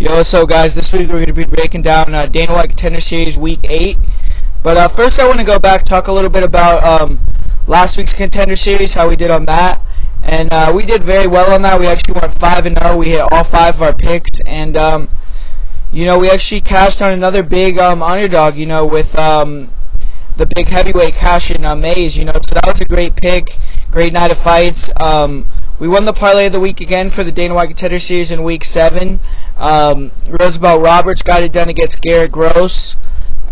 Yo, what's up, guys? This week we're going to be breaking down Dana White Contender Series Week 8. But first I want to go back, talk a little bit about last week's Contender Series, how we did on that. And we did very well on that. We actually went 5-0. We hit all 5 of our picks. And, we actually cashed on another big underdog, with the big heavyweight cash in Mays, So that was a great pick, great night of fights. We won the Parlay of the Week again for the Dana White Contender Series in Week 7. Roosevelt Roberts got it done against Garrett Gross.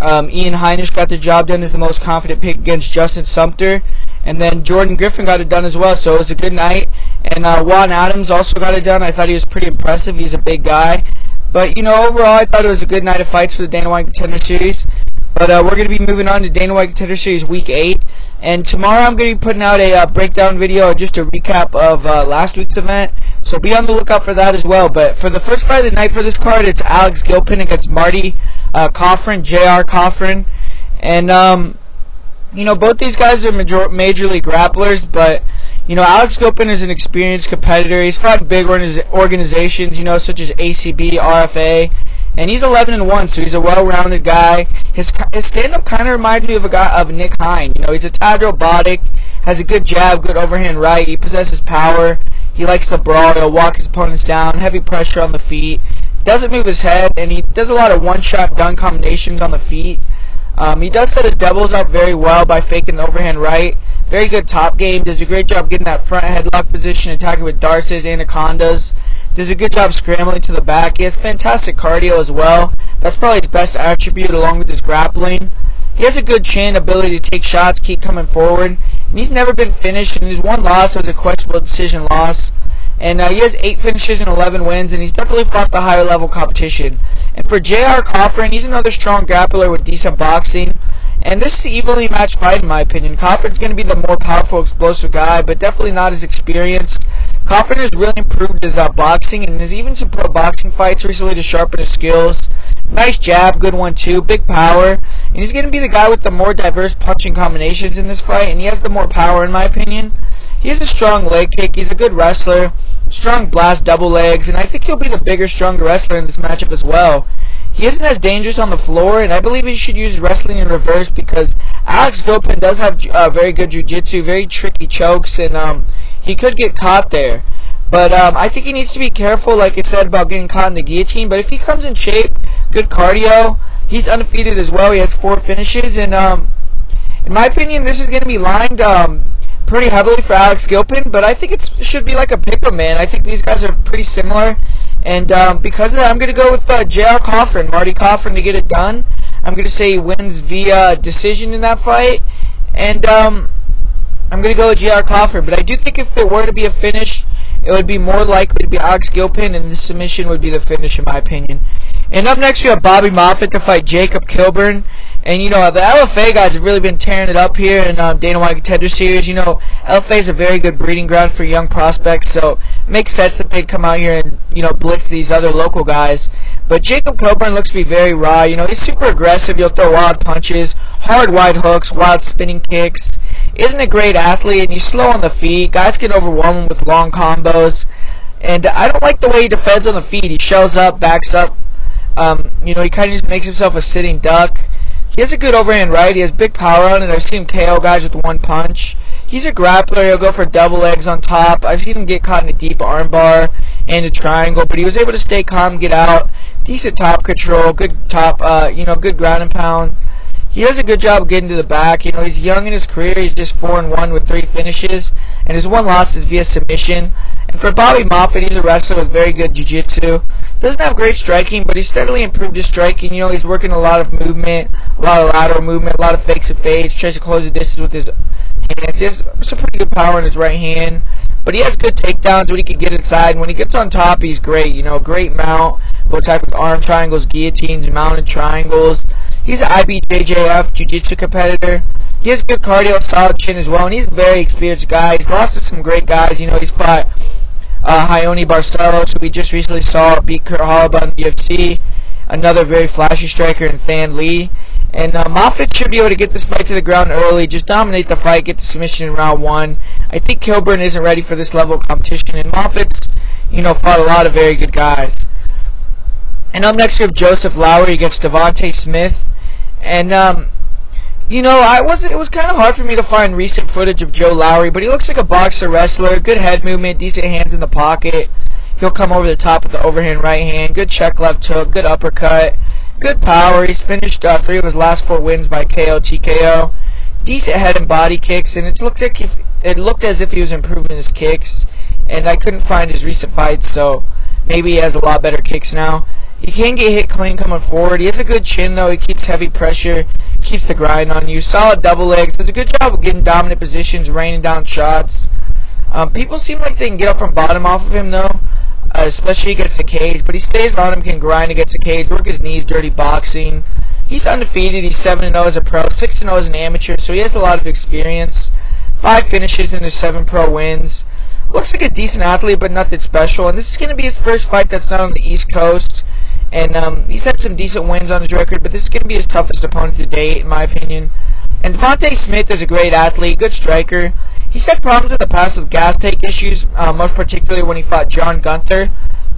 Ian Heinisch got the job done as the most confident pick against Justin Sumter. And then Jordan Griffin got it done as well, so it was a good night. And Juan Adams also got it done. I thought he was pretty impressive. He's a big guy. But, overall, I thought it was a good night of fights for the Dana White Contender Series. But we're going to be moving on to Dana White Contender Series Week 8. And tomorrow I'm going to be putting out a breakdown video, just a recap of last week's event. So be on the lookout for that as well. But for the first fight of the night for this card, it's Alex Gilbert against Marty Coffin, J.R. Coffin. And, both these guys are major league grapplers. But, Alex Gilbert is an experienced competitor. He's fought big organizations, such as ACB, RFA. And he's 11-1, so he's a well-rounded guy. His stand-up kind of reminds me of Nick Hine. He's a tad robotic, has a good jab, good overhand right. He possesses power. He likes to brawl. He'll walk his opponents down, heavy pressure on the feet. Doesn't move his head, and he does a lot of one-shot done combinations on the feet. He does set his doubles up very well by faking the overhand right. Very good top game. Does a great job getting that front headlock position, attacking with darces, anacondas. Does a good job scrambling to the back. He has fantastic cardio as well. That's probably his best attribute along with his grappling. He has a good chin, ability to take shots, keep coming forward. And he's never been finished, and his one loss was a questionable decision loss. And he has 8 finishes and 11 wins, and he's definitely fought the higher level competition. And for J.R. Coffin, he's another strong grappler with decent boxing. And this is an evenly matched fight in my opinion. Coffin's going to be the more powerful, explosive guy, but definitely not as experienced. Coffin has really improved his boxing and has even some pro boxing fights recently to sharpen his skills. Nice jab, good one too, big power. And he's going to be the guy with the more diverse punching combinations in this fight, and he has the more power in my opinion. He has a strong leg kick, he's a good wrestler, strong blast double legs, and I think he'll be the bigger, stronger wrestler in this matchup as well. He isn't as dangerous on the floor, and I believe he should use wrestling in reverse because Alex Gilbert does have very good jiu-jitsu, very tricky chokes, and he could get caught there. But I think he needs to be careful, like I said, about getting caught in the guillotine. But if he comes in shape, good cardio, he's undefeated as well. He has 4 finishes, and in my opinion, this is going to be lined pretty heavily for Alex Gilbert. But I think it should be like a pick-em, man. I think these guys are pretty similar. And because of that, I'm going to go with J.R. Coffin, Marty Coffin, to get it done. I'm going to say he wins via decision in that fight. And I'm going to go with J.R. Coffin. But I do think if there were to be a finish, it would be more likely to be Alex Gilbert, and the submission would be the finish in my opinion. And up next we have Bobby Moffett to fight Jacob Kilburn. And, the LFA guys have really been tearing it up here in Dana White Contender Series. LFA is a very good breeding ground for young prospects, so it makes sense that they'd come out here and, blitz these other local guys. But Jacob Kilburn looks to be very raw. He's super aggressive. He'll throw wild punches, hard wide hooks, wild spinning kicks. Isn't a great athlete, and he's slow on the feet. Guys can overwhelm him with long combos. And I don't like the way he defends on the feet. He shells up, backs up. He kind of just makes himself a sitting duck. He has a good overhand right. He has big power on it. I've seen him KO guys with one punch. He's a grappler. He'll go for double legs on top. I've seen him get caught in a deep armbar and a triangle, but he was able to stay calm, get out. Decent top control, good top, good ground and pound. He does a good job of getting to the back. He's young in his career. He's just 4-1 with 3 finishes, and his one loss is via submission. And for Bobby Moffett, he's a wrestler with very good jiu-jitsu. Doesn't have great striking, but he's steadily improved his striking. He's working a lot of movement, a lot of lateral movement, a lot of fakes and fades, tries to close the distance with his hands. He has some pretty good power in his right hand, but he has good takedowns when he can get inside. And when he gets on top, he's great. Great mount, both type of arm triangles, guillotines, mounted triangles. He's an IBJJF jiu-jitsu competitor. He has good cardio, solid chin as well, and he's a very experienced guy. He's lost to some great guys. He's fought Ione Barcelos, who we just recently saw beat Kurt Holloway in the UFC. Another very flashy striker in Than Lee. And Moffett should be able to get this fight to the ground early, just dominate the fight, get the submission in round 1. I think Kilburn isn't ready for this level of competition, and Moffett's, fought a lot of very good guys. And up next we have Joseph Lowry against Devontae Smith. And, it was kind of hard for me to find recent footage of Joe Lowry, but he looks like a boxer wrestler, good head movement, decent hands in the pocket. He'll come over the top with the overhand right hand, good check left hook, good uppercut, good power. He's finished 3 of his last 4 wins by KO, TKO. Decent head and body kicks, and it looked as if he was improving his kicks, and I couldn't find his recent fights, so maybe he has a lot better kicks now. He can get hit clean coming forward. He has a good chin, though. He keeps heavy pressure, keeps the grind on you. Solid double legs. Does a good job of getting dominant positions, raining down shots. People seem like they can get up from bottom off of him, though, especially against the cage. But he stays on him, can grind against the cage, work his knees, dirty boxing. He's undefeated. He's 7-0 as a pro, 6-0 as an amateur, so he has a lot of experience. 5 finishes in his 7 pro wins. Looks like a decent athlete, but nothing special. And this is going to be his first fight that's not on the East Coast. And he's had some decent wins on his record, but this is going to be his toughest opponent to date, in my opinion. And Devontae Smith is a great athlete, good striker. He's had problems in the past with gas tank issues, most particularly when he fought John Gunther.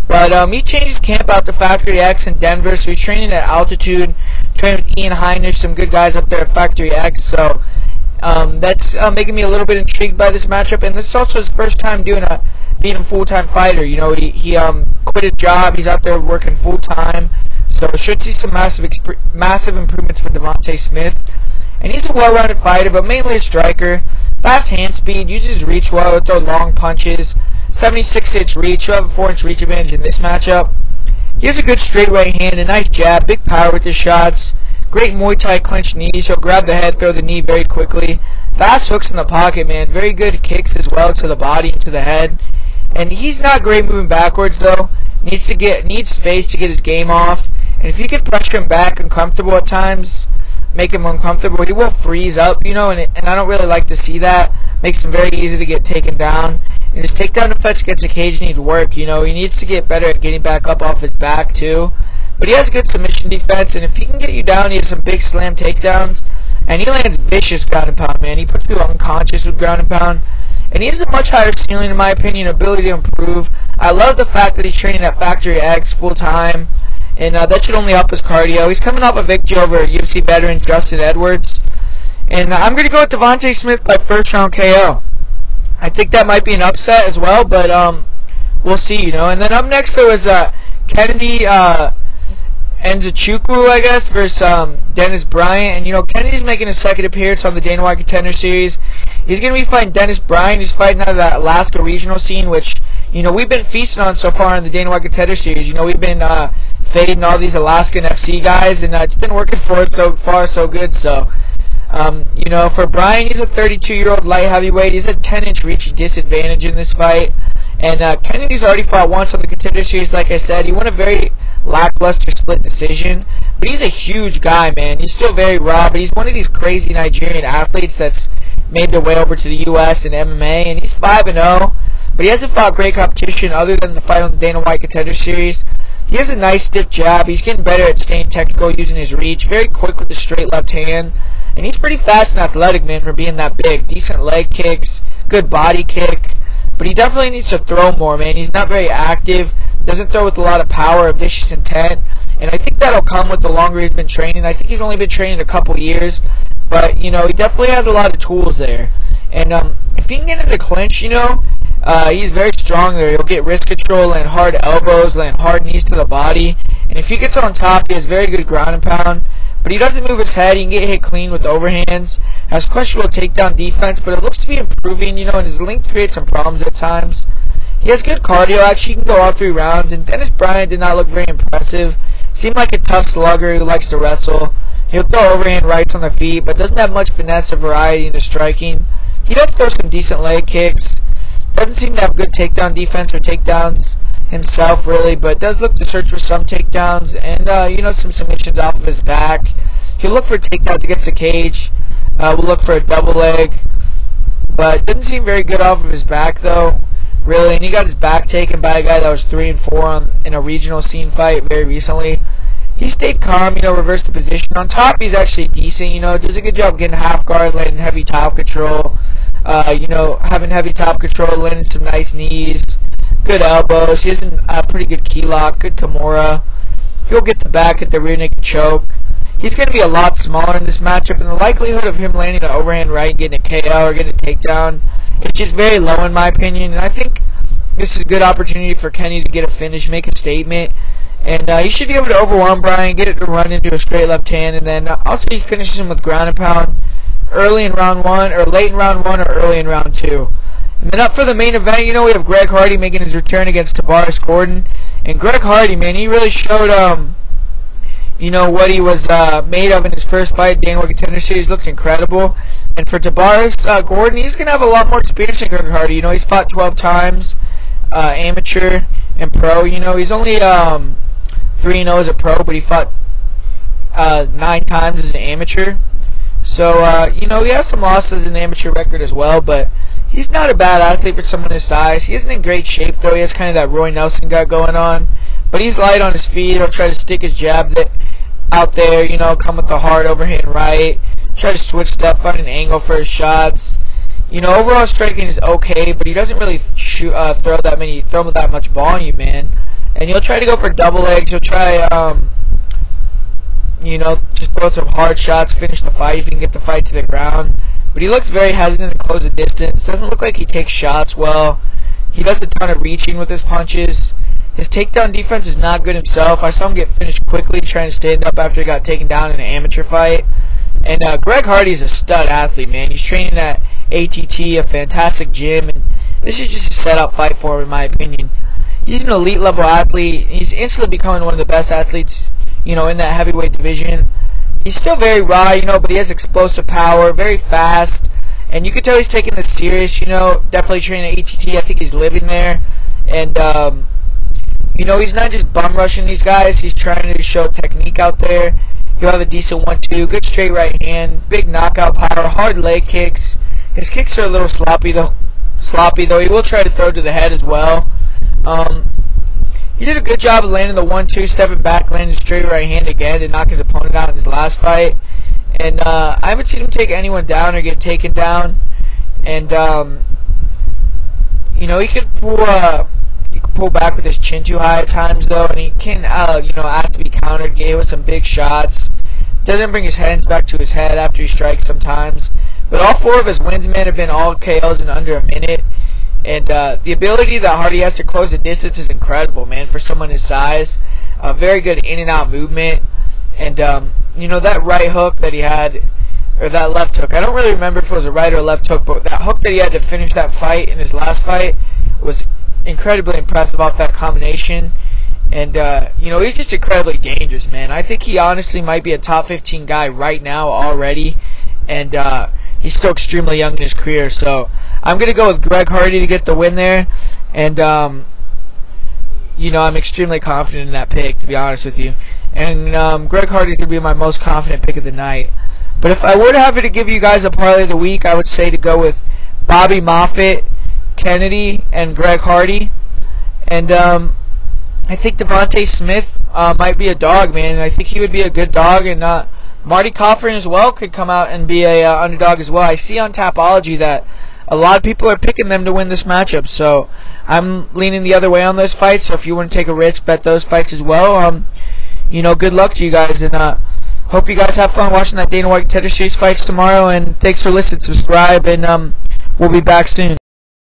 But he changed his camp out to Factory X in Denver, so he's training at altitude, training with Ian Heinisch, some good guys up there at Factory X. So that's making me a little bit intrigued by this matchup. And this is also his first time being a full-time fighter. He quit his job. He's out there working full-time. So should see some massive improvements for Devontae Smith. And he's a well-rounded fighter, but mainly a striker. Fast hand speed, uses reach well, he'll throw long punches. 76-inch reach, he'll have a 4-inch reach advantage in this matchup. He has a good straight right hand, a nice jab, big power with his shots. Great Muay Thai clinch knees, he'll grab the head, throw the knee very quickly. Fast hooks in the pocket, man. Very good kicks as well to the body and to the head. And he's not great moving backwards, though. Needs space to get his game off. And if you can pressure him back uncomfortable at times, make him uncomfortable, he will freeze up, and I don't really like to see that. Makes him very easy to get taken down. And his takedown defense against the cage needs work, he needs to get better at getting back up off his back, too. But he has good submission defense, and if he can get you down, he has some big slam takedowns. And he lands vicious ground and pound, man. He puts people unconscious with ground and pound. And he has a much higher ceiling, in my opinion, ability to improve. I love the fact that he's training at Factory X full-time. And that should only help his cardio. He's coming off a victory over UFC veteran Justin Edwards. And I'm going to go with Devontae Smith by first-round KO. I think that might be an upset as well, but we'll see, And then up next there was Kennedy Nzechukwu, I guess, versus Dennis Bryant. And, Kennedy's making his second appearance on the Dana White Contender Series. He's going to be fighting Dennis Bryant, who's fighting out of that Alaska regional scene, which, we've been feasting on so far in the Dana White Contender Series. We've been fading all these Alaskan FC guys, and it's been working for us so far, so good. So, for Bryant, he's a 32-year-old light heavyweight. He's a 10-inch reach disadvantage in this fight. And Kennedy's already fought once on the Contender Series, like I said. He won a very lackluster split decision. But he's a huge guy, man. He's still very raw, but he's one of these crazy Nigerian athletes that's made their way over to the U.S. in MMA. And he's 5-0, but he hasn't fought great competition other than the fight on the Dana White Contender Series. He has a nice stiff jab. He's getting better at staying technical using his reach. Very quick with the straight left hand. And he's pretty fast and athletic, man, for being that big. Decent leg kicks. Good body kick. But he definitely needs to throw more, man. He's not very active. Doesn't throw with a lot of power or vicious intent. And I think that'll come with the longer he's been training. I think he's only been training a couple years. But, he definitely has a lot of tools there. And if he can get into the clinch, he's very strong there. He'll get wrist control, land hard elbows, land hard knees to the body. And if he gets on top, he has very good ground and pound. But he doesn't move his head. He can get hit clean with overhands. Has questionable takedown defense, but it looks to be improving, and his length creates some problems at times. He has good cardio. Actually, he can go all 3 rounds. And Dennis Bryant did not look very impressive. Seemed like a tough slugger who likes to wrestle. He'll throw overhand rights on the feet, but doesn't have much finesse or variety in his striking. He does throw some decent leg kicks. Doesn't seem to have good takedown defense or takedowns himself, really, but does look to search for some takedowns and, some submissions off of his back. He'll look for takedowns against the cage. We'll look for a double leg, but doesn't seem very good off of his back, though, really. And he got his back taken by a guy that was 3-4 in a regional scene fight very recently. He stayed calm, reversed the position. On top, he's actually decent, does a good job getting half guard, landing heavy top control. Having heavy top control, landing some nice knees, good elbows. He has a pretty good key lock, good Kimura. He'll get the back at the rear naked choke. He's going to be a lot smaller in this matchup, and the likelihood of him landing an overhand right and getting a KO or getting a takedown is just very low in my opinion. And I think this is a good opportunity for Kenny to get a finish, make a statement. And he should be able to overwhelm Bryant, get it to run into a straight left hand, and then I'll say he finishes him with ground and pound early in round 1, or late in round 1, or early in round 2. And then up for the main event, we have Greg Hardy making his return against Tavares Gordon. And Greg Hardy, man, he really showed, what he was made of in his first fight. Dana White Contender Series looked incredible. And for Tavares Gordon, he's going to have a lot more experience than Greg Hardy. He's fought 12 times, amateur and pro. He's only 3-0 as a pro, but he fought 9 times as an amateur. So, he has some losses in the amateur record as well, but he's not a bad athlete for someone his size. He isn't in great shape, though. He has kind of that Roy Nelson guy going on. But he's light on his feet. He'll try to stick his jab out there, come with the hard overhand right. Try to switch step, find an angle for his shots. Overall striking is okay, but he doesn't really throw that much volume, man. And he'll try to go for double legs. He'll try, just throw some hard shots, finish the fight if he can get the fight to the ground. But he looks very hesitant to close the distance. Doesn't look like he takes shots well. He does a ton of reaching with his punches. His takedown defense is not good himself. I saw him get finished quickly trying to stand up after he got taken down in an amateur fight. And Greg Hardy is a stud athlete, man. He's training at ATT, a fantastic gym, and this is just a set-up fight for him, in my opinion. He's an elite-level athlete. He's instantly becoming one of the best athletes, in that heavyweight division. He's still very raw, but he has explosive power, very fast, and you can tell he's taking this serious, definitely training at ATT. I think he's living there, and, he's not just bum rushing these guys. He's trying to show technique out there. He'll have a decent 1-2, good straight right hand, big knockout power, hard leg kicks. His kicks are a little sloppy though. He will try to throw to the head as well. He did a good job of landing the 1-2, stepping back, landing straight right hand again to knock his opponent out in his last fight. And I haven't seen him take anyone down or get taken down. And he could pull back with his chin too high at times though, and he can ask to be countered, get hit with some big shots. Doesn't bring his hands back to his head after he strikes sometimes. But all 4 of his wins, man, have been all KOs in under a minute. And the ability that Hardy has to close the distance is incredible, man, for someone his size. Very good in and out movement. And, that right hook that he had, or that left hook, I don't really remember if it was a right or a left hook, but that hook that he had to finish that fight in his last fight was incredibly impressive off that combination. And, he's just incredibly dangerous, man. I think he honestly might be a top 15 guy right now already. And, he's still extremely young in his career, so I'm going to go with Greg Hardy to get the win there, and, I'm extremely confident in that pick, to be honest with you, and Greg Hardy is going to be my most confident pick of the night. But if I were to have to give you guys a parlay of the week, I would say to go with Bobby Moffett, Kennedy, and Greg Hardy, and I think Devontae Smith might be a dog, man, and I think he would be a good dog, and Marty Coffran as well could come out and be a underdog as well. I see on Tapology that a lot of people are picking them to win this matchup, so I'm leaning the other way on those fights. So if you want to take a risk, bet those fights as well. Good luck to you guys, and hope you guys have fun watching that Dana White Contender Series fights tomorrow. And thanks for listening. Subscribe, and we'll be back soon.